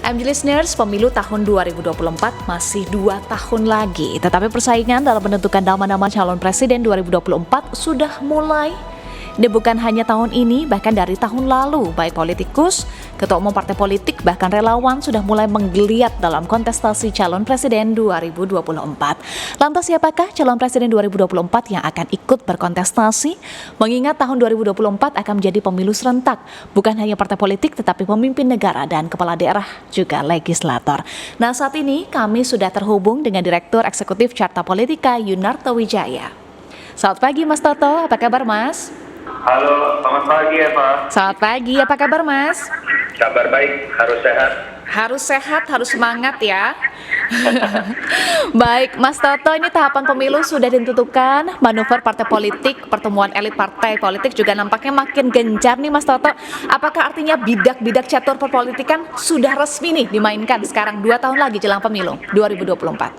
MG Listeners, pemilu tahun 2024 masih 2 tahun lagi. Tetapi persaingan dalam menentukan nama-nama calon presiden 2024 sudah mulai. Dan bukan hanya tahun ini, bahkan dari tahun lalu, baik politikus, ketua umum partai politik, bahkan relawan sudah mulai menggeliat dalam kontestasi calon presiden 2024. Lantas siapakah calon presiden 2024 yang akan ikut berkontestasi? Mengingat tahun 2024 akan menjadi pemilu serentak, bukan hanya partai politik tetapi pemimpin negara dan kepala daerah juga legislator. Nah, saat ini kami sudah terhubung dengan Direktur Eksekutif Carta Politika Yunarto Wijaya. Selamat pagi Mas Toto, apa kabar Mas? Halo, selamat pagi Eva. Selamat pagi, apa kabar Mas? Kabar baik, harus sehat. Harus sehat, harus semangat ya. Baik, Mas Toto, ini tahapan pemilu sudah ditentukan, manuver partai politik, pertemuan elit partai politik juga nampaknya makin gencar nih Mas Toto. Apakah artinya bidak-bidak catur perpolitikan sudah resmi nih dimainkan sekarang 2 tahun lagi jelang pemilu 2024?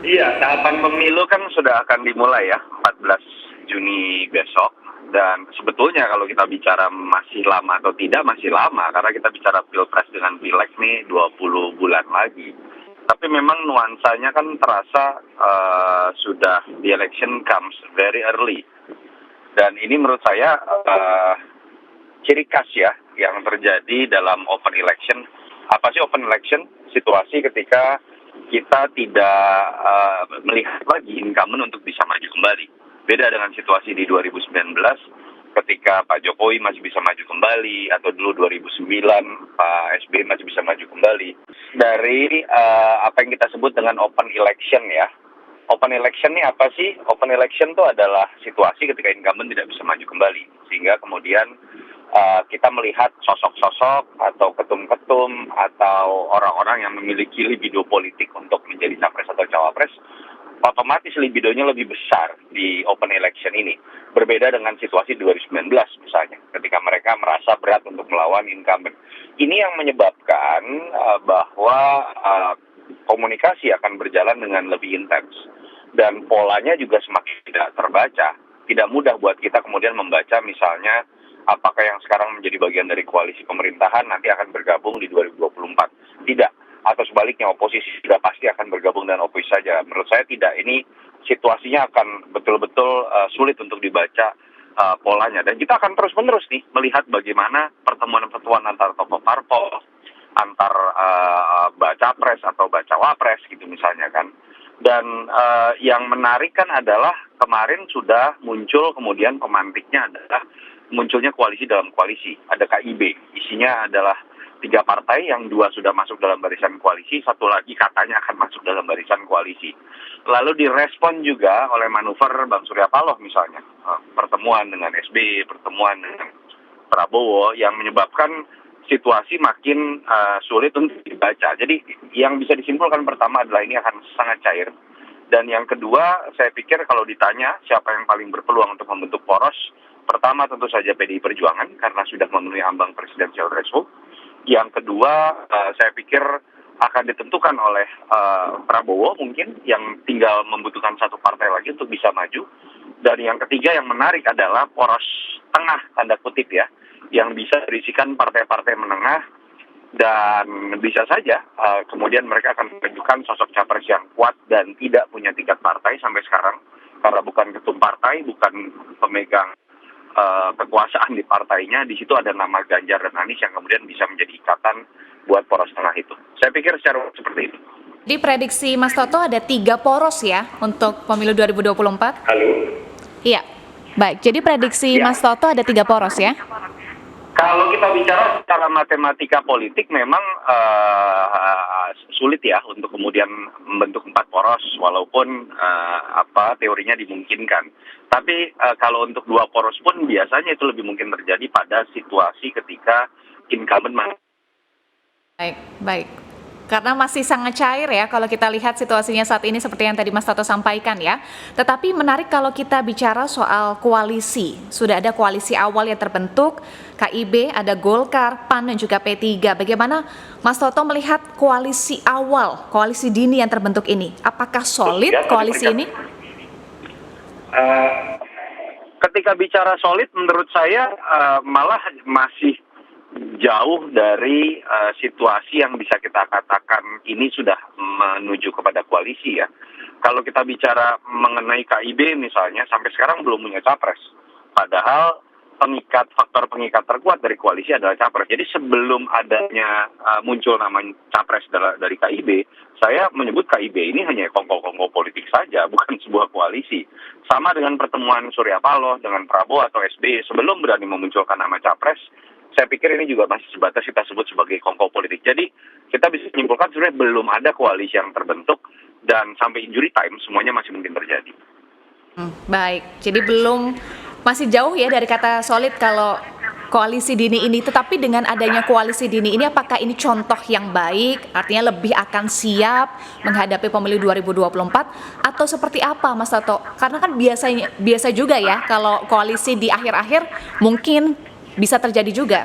Iya, tahapan pemilu kan sudah akan dimulai ya, 14 Juni besok. Dan sebetulnya kalau kita bicara masih lama atau tidak, masih lama. Karena kita bicara pilpres dengan pileg nih 20 bulan lagi. Tapi memang nuansanya kan terasa sudah the election comes very early. Dan ini menurut saya ciri khas ya yang terjadi dalam open election. Apa sih open election? Situasi ketika kita tidak melihat lagi incumbent untuk bisa maju kembali. Beda dengan situasi di 2019 ketika Pak Jokowi masih bisa maju kembali, atau dulu 2009 Pak SBY masih bisa maju kembali. Dari apa yang kita sebut dengan open election ya. Open election ini apa sih? Open election itu adalah situasi ketika incumbent tidak bisa maju kembali. Sehingga kemudian kita melihat sosok-sosok atau ketum-ketum atau orang-orang yang memiliki libido politik untuk menjadi capres atau cawapres, otomatis libidonya lebih besar di open election ini. Berbeda dengan situasi 2019 misalnya, ketika mereka merasa berat untuk melawan incumbent. Ini yang menyebabkan bahwa komunikasi akan berjalan dengan lebih intens. Dan polanya juga semakin tidak terbaca. Tidak mudah buat kita kemudian membaca misalnya apakah yang sekarang menjadi bagian dari koalisi pemerintahan nanti akan bergabung di 2024. Tidak. Atau sebaliknya oposisi sudah pasti akan bergabung dengan oposisi saja. Menurut saya tidak, ini situasinya akan betul-betul sulit untuk dibaca polanya. Dan kita akan terus-menerus nih melihat bagaimana pertemuan-pertemuan antar tokoh parpol, antar baca pres atau baca wapres gitu misalnya kan. Dan yang menarik kan adalah kemarin sudah muncul, kemudian pemantiknya adalah munculnya koalisi dalam koalisi. Ada KIB, isinya adalah 3 partai, yang 2 sudah masuk dalam barisan koalisi, 1 lagi katanya akan masuk dalam barisan koalisi. Lalu direspon juga oleh manuver Bang Surya Paloh misalnya, pertemuan dengan SBY, pertemuan dengan Prabowo, yang menyebabkan situasi makin sulit untuk dibaca. Jadi yang bisa disimpulkan pertama adalah ini akan sangat cair. Dan yang kedua, saya pikir kalau ditanya siapa yang paling berpeluang untuk membentuk poros, pertama tentu saja PDI Perjuangan karena sudah memenuhi ambang presidensial threshold. Yang kedua, saya pikir akan ditentukan oleh Prabowo mungkin, yang tinggal membutuhkan 1 partai lagi untuk bisa maju. Dan yang ketiga yang menarik adalah poros tengah, tanda kutip ya, yang bisa berisikan partai-partai menengah. Dan bisa saja kemudian mereka akan menunjukkan sosok capres yang kuat dan tidak punya tiket partai sampai sekarang. Karena bukan ketum partai, bukan pemegang kekuasaan di partainya. Di situ ada nama Ganjar dan Anies yang kemudian bisa menjadi ikatan buat poros tengah itu. Saya pikir secara seperti itu. Di prediksi Mas Toto ada 3 poros ya untuk pemilu 2024? Halo? Iya, baik. Jadi prediksi Mas Toto ada 3 poros ya? Kalau kita bicara secara matematika politik memang sulit ya untuk kemudian membentuk 4 poros, walaupun teorinya dimungkinkan. Tapi kalau untuk 2 poros pun biasanya itu lebih mungkin terjadi pada situasi ketika incumbent Baik. Karena masih sangat cair ya kalau kita lihat situasinya saat ini seperti yang tadi Mas Toto sampaikan ya. Tetapi menarik kalau kita bicara soal koalisi. Sudah ada koalisi awal yang terbentuk, KIB, ada Golkar, PAN dan juga P3. Bagaimana Mas Toto melihat koalisi awal, koalisi dini yang terbentuk ini? Apakah solid koalisi ini? Ketika bicara solid menurut saya malah masih jauh dari situasi yang bisa kita katakan ini sudah menuju kepada koalisi ya. Kalau kita bicara mengenai KIB misalnya, sampai sekarang belum punya capres. Padahal faktor pengikat terkuat dari koalisi adalah capres. Jadi sebelum adanya muncul nama capres dari KIB, saya menyebut KIB ini hanya kongko-kongko politik saja, bukan sebuah koalisi. Sama dengan pertemuan Surya Paloh dengan Prabowo atau SBY sebelum berani memunculkan nama capres, saya pikir ini juga masih sebatas kita sebut sebagai kongko politik. Jadi kita bisa menyimpulkan sebenarnya belum ada koalisi yang terbentuk dan sampai injury time semuanya masih mungkin terjadi. Baik, jadi masih jauh ya dari kata solid kalau koalisi dini ini, tetapi dengan adanya koalisi dini ini apakah ini contoh yang baik, artinya lebih akan siap menghadapi pemilu 2024 atau seperti apa Mas Toto? Karena kan biasa juga ya kalau koalisi di akhir-akhir mungkin bisa terjadi juga.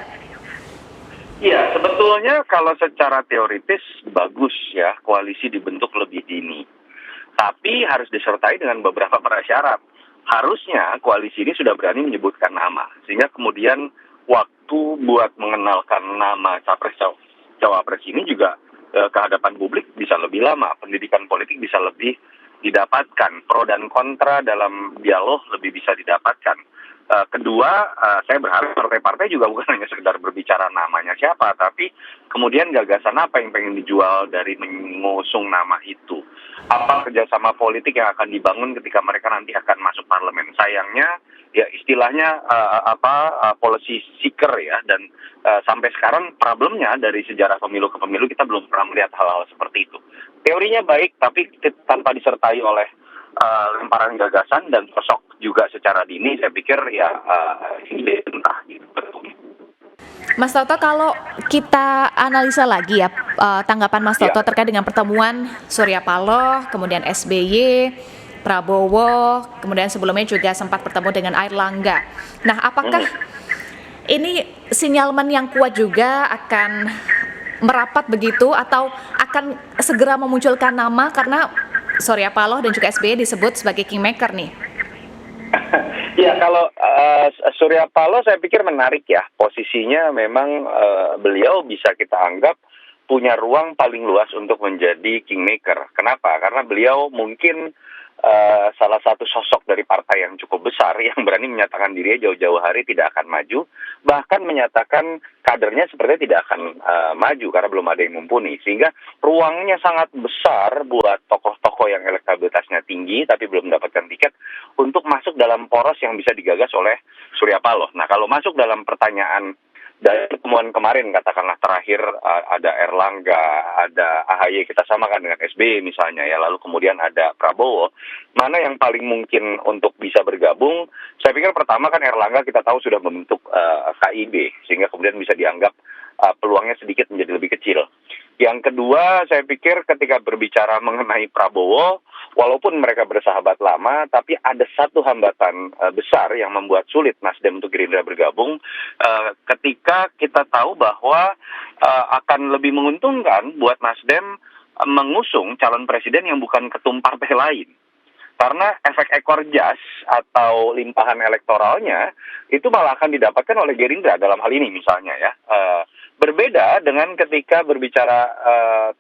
Iya, sebetulnya kalau secara teoritis bagus ya koalisi dibentuk lebih dini. Tapi harus disertai dengan beberapa prasyarat. Harusnya koalisi ini sudah berani menyebutkan nama. Sehingga kemudian waktu buat mengenalkan nama capres-cawapres ini juga ke hadapan publik bisa lebih lama. Pendidikan politik bisa lebih didapatkan. Pro dan kontra dalam dialog lebih bisa didapatkan. Kedua, saya berharap partai-partai juga bukan hanya sekedar berbicara namanya siapa, tapi kemudian gagasan apa yang pengen dijual dari mengusung nama itu. Apa kerjasama politik yang akan dibangun ketika mereka nanti akan masuk parlemen. Sayangnya, ya istilahnya policy seeker ya, dan sampai sekarang problemnya dari sejarah pemilu ke pemilu kita belum pernah melihat hal-hal seperti itu. Teorinya baik, tapi tanpa disertai oleh lemparan gagasan dan sosok juga secara dini, saya pikir ya ini entah gitu. Mas Toto, kalau kita analisa lagi ya tanggapan Mas Toto terkait dengan pertemuan Surya Paloh, kemudian SBY, Prabowo, kemudian sebelumnya juga sempat bertemu dengan Airlangga. Nah, apakah ini sinyalmen yang kuat juga akan merapat begitu atau akan segera memunculkan nama karena Surya Paloh dan juga SBY disebut sebagai kingmaker nih? Ya, kalau Surya Paloh saya pikir menarik ya. Posisinya memang beliau bisa kita anggap punya ruang paling luas untuk menjadi kingmaker. Kenapa? Karena beliau mungkin salah satu sosok dari partai yang cukup besar yang berani menyatakan dirinya jauh-jauh hari tidak akan maju, bahkan menyatakan kadernya sepertinya tidak akan maju karena belum ada yang mumpuni, sehingga ruangnya sangat besar buat tokoh-tokoh yang elektabilitasnya tinggi tapi belum mendapatkan tiket untuk masuk dalam poros yang bisa digagas oleh Surya Paloh. Nah, kalau masuk dalam pertanyaan dari pertemuan kemarin, katakanlah terakhir ada Airlangga, ada AHY, kita samakan dengan SBY misalnya ya, lalu kemudian ada Prabowo, mana yang paling mungkin untuk bisa bergabung? Saya pikir pertama kan Airlangga kita tahu sudah membentuk KIB, sehingga kemudian bisa dianggap peluangnya sedikit menjadi lebih kecil. Yang kedua, saya pikir ketika berbicara mengenai Prabowo, walaupun mereka bersahabat lama, tapi ada satu hambatan besar yang membuat sulit Nasdem untuk Gerindra bergabung. Ketika kita tahu bahwa akan lebih menguntungkan buat Nasdem mengusung calon presiden yang bukan ketum partai lain. Karena efek ekor jas atau limpahan elektoralnya itu malah akan didapatkan oleh Gerindra dalam hal ini misalnya ya. Berbeda dengan ketika berbicara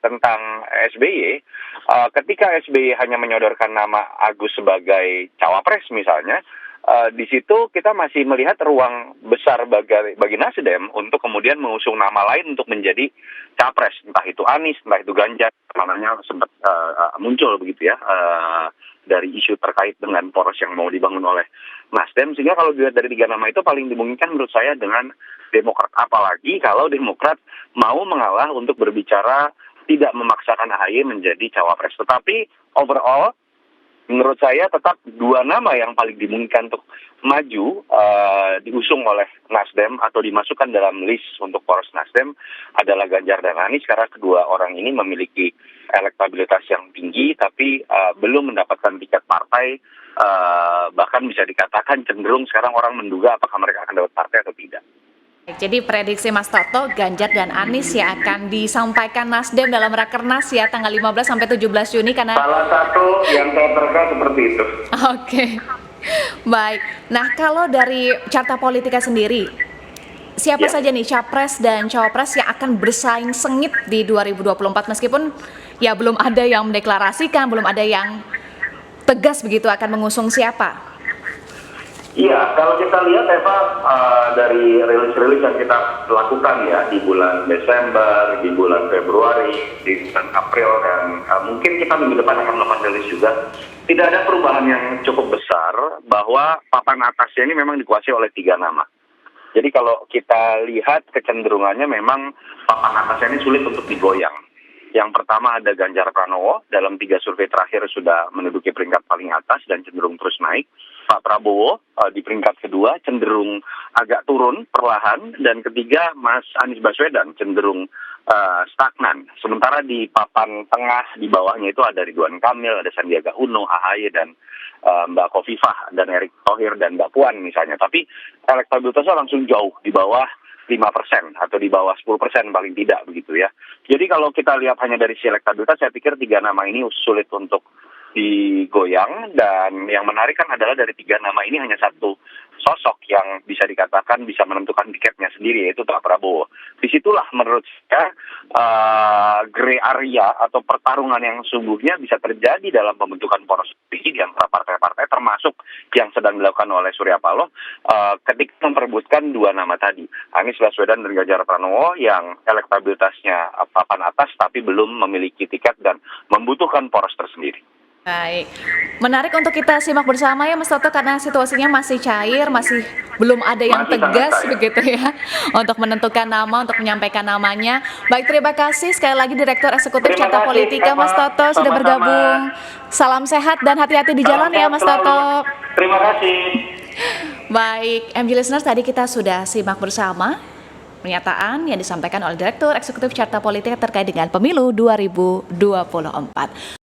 tentang SBY, ketika SBY hanya menyodorkan nama Agus sebagai cawapres misalnya, di situ kita masih melihat ruang besar bagi Nasdem untuk kemudian mengusung nama lain untuk menjadi capres, entah itu Anies, entah itu Ganjar, namanya sempat muncul begitu ya, dari isu terkait dengan poros yang mau dibangun oleh Nasdem, sehingga kalau dilihat dari tiga nama itu paling dimungkinkan menurut saya dengan Demokrat, apalagi kalau Demokrat mau mengalah untuk berbicara tidak memaksakan AHY menjadi cawapres. Tetapi overall menurut saya tetap dua nama yang paling dimungkinkan untuk maju diusung oleh Nasdem atau dimasukkan dalam list untuk poros Nasdem adalah Ganjar dan Anies, karena kedua orang ini memiliki elektabilitas yang tinggi tapi belum mendapatkan tiket partai, bahkan bisa dikatakan cenderung sekarang orang menduga apakah mereka akan dapat partai atau tidak. Jadi prediksi Mas Toto, Ganjar dan Anies yang akan disampaikan Nasdem dalam Rakernas ya tanggal 15 sampai 17 Juni karena salah satu yang saya terka seperti itu. Oke. Baik. Nah, kalau dari carta politika sendiri siapa Ya. saja nih capres dan cawapres yang akan bersaing sengit di 2024 meskipun ya belum ada yang mendeklarasikan, belum ada yang tegas begitu akan mengusung siapa? Iya, kalau kita lihat Eva, dari rilis-rilis yang kita lakukan ya di bulan Desember, di bulan Februari, di bulan April, dan mungkin kita minggu depan akan melakukan rilis juga, tidak ada perubahan yang cukup besar bahwa papan atasnya ini memang dikuasai oleh 3 nama. Jadi kalau kita lihat kecenderungannya memang papan atasnya ini sulit untuk digoyang. Yang pertama ada Ganjar Pranowo, dalam 3 survei terakhir sudah menduduki peringkat paling atas dan cenderung terus naik. Pak Prabowo di peringkat kedua cenderung agak turun perlahan, dan ketiga Mas Anies Baswedan cenderung stagnan. Sementara di papan tengah di bawahnya itu ada Ridwan Kamil, ada Sandiaga Uno, AHY, dan Mbak Khofifah, dan Erick Thohir, dan Mbak Puan misalnya. Tapi elektabilitasnya langsung jauh di bawah 5% atau di bawah 10% paling tidak begitu ya. Jadi kalau kita lihat hanya dari si elektabilitas, saya pikir 3 nama ini sulit untuk digoyang, dan yang menarik kan adalah dari 3 nama ini hanya satu sosok yang bisa dikatakan bisa menentukan tiketnya sendiri, yaitu Pak Prabowo. Disitulah menurut saya gray area atau pertarungan yang sungguhnya bisa terjadi dalam pembentukan poros koalisi di antara partai-partai, termasuk yang sedang dilakukan oleh Surya Paloh ketika memperebutkan 2 nama tadi, Anies Baswedan dan Ganjar Pranowo, yang elektabilitasnya papan atas tapi belum memiliki tiket dan membutuhkan poros tersendiri. Baik, menarik untuk kita simak bersama ya Mas Toto, karena situasinya masih cair, masih belum ada yang Masih sangat tegas cair. begitu ya untuk menentukan nama, untuk menyampaikan namanya. Baik, terima kasih sekali lagi Direktur Eksekutif Terima Carta kasih, Politika Eva. Mas Toto sudah Sama-sama. bergabung. Salam sehat dan hati-hati di jalan ya Mas Toto. Terima kasih. Baik, MG Listeners, tadi kita sudah simak bersama pernyataan yang disampaikan oleh Direktur Eksekutif Carta Politika terkait dengan pemilu 2024.